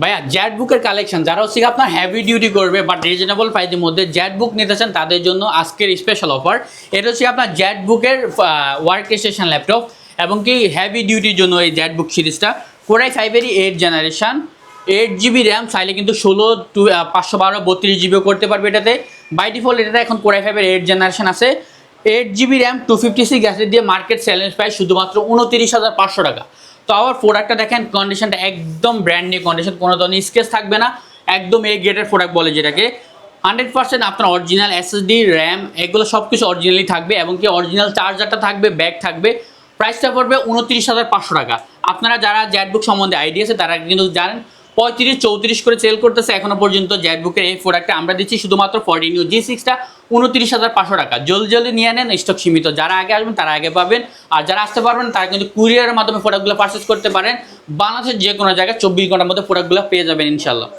ভাইয়া জেট বুকের কালেকশন যারা হচ্ছে আপনার হেভি ডিউটি করবে বাট রিজনেবল প্রাইসের মধ্যে জেট বুক নিতে চান তাদের জন্য আজকের স্পেশাল অফার। এটা হচ্ছে আপনার জেট বুকের ওয়ার্ক স্টেশন ল্যাপটপ এবং কি হেভি ডিউটির জন্য এই জেট বুক সিরিজটা কোরাই 5-এরই 8 জেনারেশন, 8 GB র্যাম, চাইলে কিন্তু 512 32 GB করতে পারবে এটাতে। বাই ডিফল্ট এটাতে এখন কোরাই 5-এর 8 জেনারেশন আছে। 8 GB র্যাম 256 গ্যাসের দিয়ে মার্কেট চ্যালেঞ্জ প্রাইস শুধুমাত্র 29,500 টাকা। তো আবার প্রোডাক্টটা দেখেন, কন্ডিশনটা একদম ব্র্যান্ড নিউ কন্ডিশন, কোনো ধরনের স্কেচ থাকবে না, একদম এ গ্রেডের প্রোডাক্ট বলে যেটাকে। 100% আপনার অরিজিনাল SSD র্যাম এগুলো সব কিছু অরিজিনালি থাকবে এবং কি অরিজিনাল চার্জারটা থাকবে, ব্যাগ থাকবে। প্রাইসটা পড়বে 29,500 টাকা। আপনারা যারা জেটবুক সম্বন্ধে আইডিয়া আছে তারা কিন্তু জানেন 35-34 করে সেল করতেছে এখনো পর্যন্ত জেটবুকের এই প্রোডাক্টটা আমরা দিচ্ছি শুধুমাত্র 14 G6টা 29,500 টাকা। জলদি জলদি নিয়ে নেন, স্টক সীমিত। যারা আগে আসবেন তারা আগে পাবেন, আর যারা আসতে পারবেন তারা কিন্তু কুরিয়ারের মাধ্যমে প্রোডাক্টগুলো পারচেস করতে পারেন। বাংলাদেশের যে কোনো জায়গায় 24 ঘন্টার মধ্যে প্রোডাক্টগুলো পেয়ে যাবেন ইনশাল্লাহ।